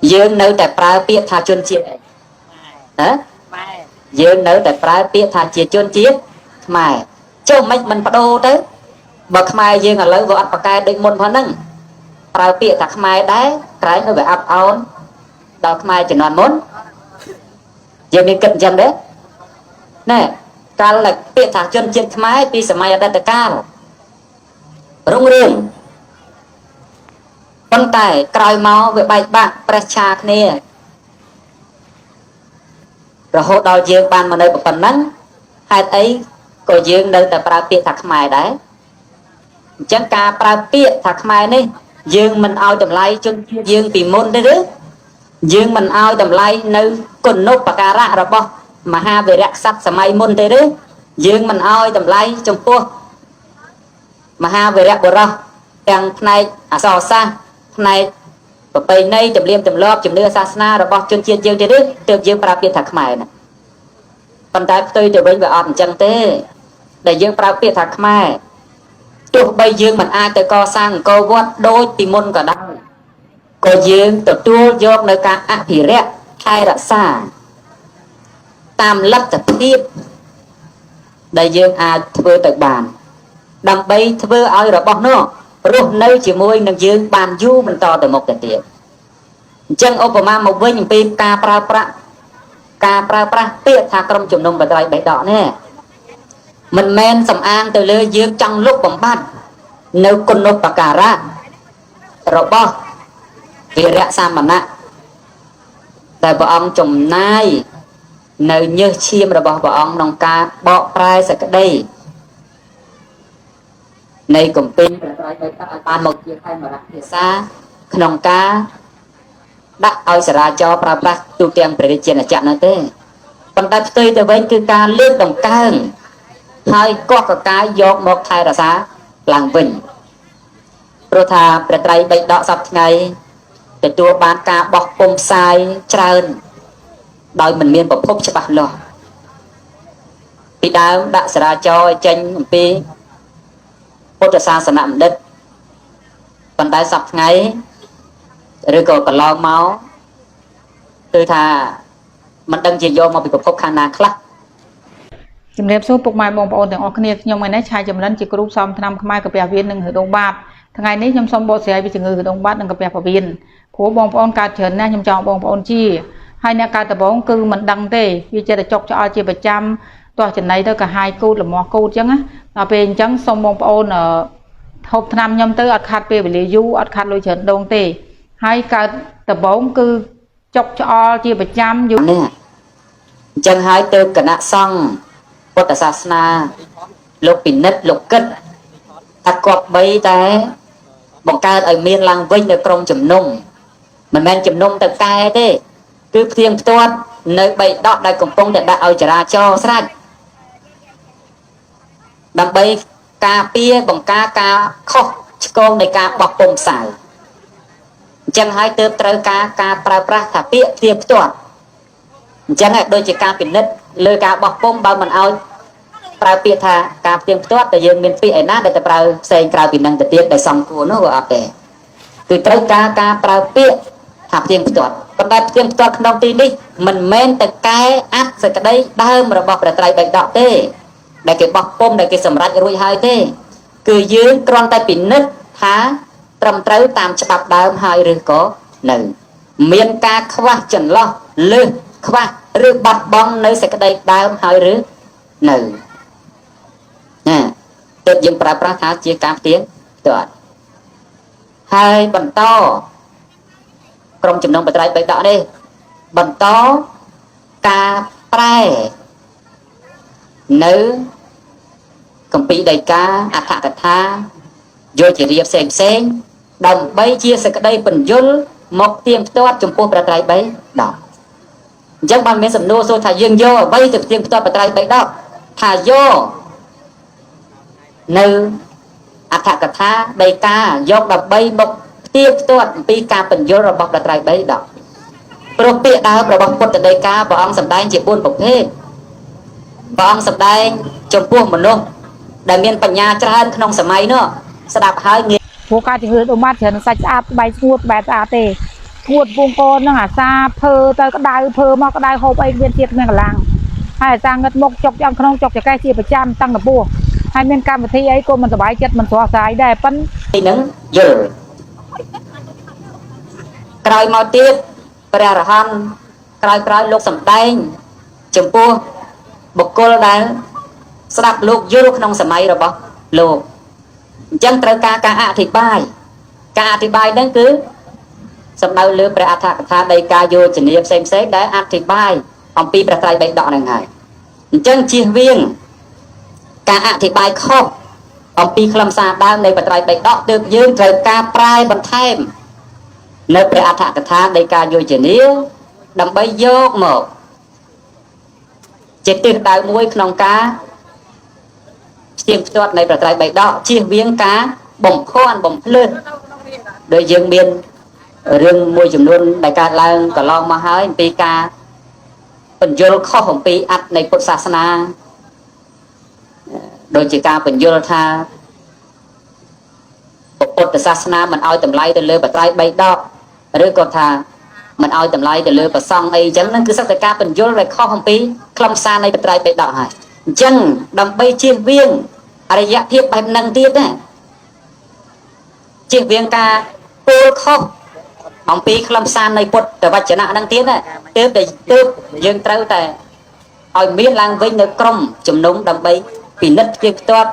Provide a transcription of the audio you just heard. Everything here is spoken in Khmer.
dương nơi tại pra biết tha chôn chiết hả dương nơi tại pra biết tha chiết chôn chiết mày chứ mình bắt đầu tới bậc mai dương là lấy vợ ăn bạc cay định môn phá nâng pra biết tha mai đấy cái nó về áp áo đào mai chỉ non muốn dương mình cận chân đấy nè ca là biết tha chôn chiết mai pi sớm mai ở đây cao rung rung con tài còi máu về bài bạc pressure này rồi hộ đào dương ban mà nơi một phần nắng hai ấy có dương nơi tại pra bịa thạc mài đấy chẳng cả pra bịa thạc mài này dương mình ao tầm lai cho dương bị môn đấy đấy dương mình ao tầm lai nơi con nốt bạc ra rồi bo mà ha về rạc sắt sầm mai môn thế đấy dương mình ao tầm lai trong cua mà ha về rạc bờ ra càng này sò sa này bây nay chấm liêm chấm lọp chấm đưa sa rồi bọc chân chiên dương thế đấy được dương pra bịa thạc mài này còn tại tôi từ bên về ọt chân thế để dương pra bịa thạc mài tụi bây dương mình ai tới co sang co vót đôi tìm môn cả đau co dương tự tua vô nơi cả ác thì rét hai đã xa tam lấp tập tiếp để dương ai thưa tự bàn đầm bay thưa ai rồi bọc nó rồi nơi chỉ môi nâng dương bàn du mình to từ một cái tiền chân Obama một với những pin ca pra tiết thà trong chùm nông và đại bãi đỏ nè mình men sầm an từ lưới dương trong lúc bóng bát nếu con nộp bạc cả ra rồi bo vì rẽ xa mà nạ tại bọn ông chùm nai nơi như chiêm rồi bọn ông nông ca bỏ prai sẽ cái đây này cùng pin ban một chiếc hay mà đặt thì xa nông ca đã ao sẽ ra cho pra tu tiền để trên là chặn nó thế còn tại tôi từ bên cứ ca lướt đồng ca hai có cái dọc một thay là xa làng vinh rồi thà để trai bệnh đọ sập ngày để tua bán ca bọc bông sai trơn đòi mình miên bọc phúc cho bạc lò vì đã sẽ ra cho tranh pi bố trở sang sản nạm đất còn tại sập ngày rồi còn lo máu tôi thà mình đang chỉ vô mà bị bọc phúc khả năng khác chấm đẹp số bục mai bông bồnទាំងអស់គ្នាខ្ញុំថ្ងៃនេះឆាចម្រិនជាគ្រូផ្សំថ្នាំខ្មែរកាពះវៀននិងហឺដងបាតថ្ងៃនេះខ្ញុំសូមបកស្រាយពីជំងឺហឺដងបាតនិងកាពះវៀនព្រោះបងប្អូនកើតច្រើនណាស់ខ្ញុំចង់បងប្អូនជាហើយអ្នកកើតដំបូងគឺមិនដឹងទេវាចេះតែចុកឆ្អល់ជាប្រចាំទាស់ចំណៃទៅកាហាយគូតលមាស់គូតអញ្ចឹងណាដល់ពេលអញ្ចឹងសូមបងប្អូនហូបថ្នាំខ្ញុំទៅអត់ខាត់ពេលវេលាយូរអត់ខាត់លុយច្រើនដងទេហើយកើតដំបូងគឺចុកឆ្អល់ជាប្រចាំយូរនេះអញ្ចឹងហើយទៅគណៈសង្ឃពុទ្ធសាសនាលោកពិនិត្យលោកគិតថាគាត់បីតែបង្កើតឲ្យមានឡើងវិញនៅក្រុមជំនុំមិនមែនជំនុំទៅកែទេគឺផ្ទៀងផ្ទាត់នៅបីដកដែលកំពុងតែដាក់ឲ្យចរាចរណ៍ស្រេចដើម្បីការពារបង្ការការខុសឆ្គងនៃការបោះពុំផ្សាយអញ្ចឹងហើយទើបត្រូវការប្រើប្រាស់ថាពាក្យផ្ទៀងផ្ទាត់អញ្ចឹងហើយដូចជាការពិនិត្យលើការបោះពុំបើមិនឲ្យប្រើពាក្យថាការផ្ទៀងផ្ទាត់តែយើងមានពាក្យឯណាដែលទៅប្រើផ្សេងក្រៅពីនឹងទៅទៀតដែលសំគួរនោះក៏អត់ទេគឺត្រូវការប្រើពាក្យថាផ្ទៀងផ្ទាត់ប៉ុន្តែផ្ទៀងផ្ទាត់ក្នុងទីនេះមិនមែនតែកែអត្តសក្តីដើមរបស់ព្រះត្រៃបិដកទេដែលគេបោះពុំដែលគេសម្រេចរួចហើយទេគឺយើងគ្រាន់តែពិនិត្យថាត្រឹមត្រូវតាមច្បាប់ដើមហើយឬក៏នៅមានការខ្វះចន្លោះលើសខ្វះឬបាត់បង់នៅសេចក្តីដើមហើយឬនៅណាទើបយើងប្រើប្រាស់ថាជាការផ្ទៀងផ្ទាត់ហើយបន្តក្រុមចំណងបត្រៃបិដកនេះបន្តការប្រែនៅកម្ពីដីកាអត្ថកថាយោជារៀបផ្សេងដើម្បីជាសេចក្តីបញ្យលមកទៀងផ្ទាត់ចំពោះព្រះត្រៃបិដកអញ្ចឹងបានមានសំណួរសួរថាយើងយកអ្វីទៅទៀងផ្ទាត់ព្រះត្រៃបិដកថាយកនៅអត្ថកថាដីកាយកដើម្បីមកផ្ទៀងផ្ទាត់អំពីការបញ្យលរបស់ព្រះត្រៃបិដកព្រោះពាក្យដើមរបស់ពុទ្ធដីកាព្រះអង្គសម្ដែងជា4ប្រភេទព្រះអង្គសម្ដែងចំពោះមនុស្សដែលមានបញ្ញាច្រើនក្នុងសម័យនោះស្ដាប់ហើយងាយព្រោះការជំងឺដុំបាត់ច្រើនសាច់ស្អាតបែកស្ងួតបែបស្អាតទេ ធួតពងកននឹងអាសាភើទៅក្តៅភើមកក្តៅហូបអីមានទៀតមានកលាំងហើយអាសាងឹតមកចុកយ៉ាងក្នុងចុកចកែជាប្រចាំតាំងតពោះហើយមានកម្មវិធីអីក៏មិនសប្បាយចិត្តមិនស្រស់ស្រាយដែរប៉ិន ទីហ្នឹងយល់ក្រោយមកទៀតព្រះរហន្តក្រោយលោកសំដែងចំពោះបុគ្គលដែលស្ដាប់លោកយល់ក្នុងសម័យរបស់លោកអញ្ចឹងត្រូវការការអធិប្បាយហ្នឹងគឺសំដៅលើព្រះអដ្ឋកថានៃការយោជនាផ្សេងដែលអធិប្បាយអំពីព្រះត្រៃបិដកហ្នឹងហើយអញ្ចឹងជៀសវាងការអធិប្បាយខុសអំពីខ្លឹមសារដើមនៃព្រះត្រៃបិដកទើបយើងត្រូវការប្រែបន្ថែមនៅព្រះអដ្ឋកថានៃការយោជនាដើម្បីយកមកជាទិសដៅមួយក្នុងការផ្ទៀងផ្ទាត់នៃព្រះត្រៃបិដកជៀសវាងការបំភាន់បំភ្លឺដោយយើងមានរឿងមួយចំនួនដែលកើតឡើងកន្លងមកហើយអំពីការបញ្យលខុសអំពីអត្តនៃពុទ្ធសាសនាដូចជាការបញ្យលថាពុទ្ធសាសនាមិនឲ្យតម្លៃទៅលើបត្រៃ3ដកឬក៏ថាមិនឲ្យតម្លៃទៅលើប្រសង់អីអញ្ចឹងហ្នឹងគឺសិទ្ធិការបញ្យលដែលខុសអំពីខ្លឹមសារនៃបត្រៃ3ដកហើយអញ្ចឹងដើម្បីជៀសវាងអរិយភាពបែបហ្នឹងទៀតណាជៀសវាងការពោលខុសអំពីខ្លឹមសារនៃពុទ្ធវចនៈហ្នឹងទៀតណាទើបយើងត្រូវតែឲ្យមានឡើងវិញនៅក្រុមជំនុំដើម្បីពិនិត្យផ្ទាល់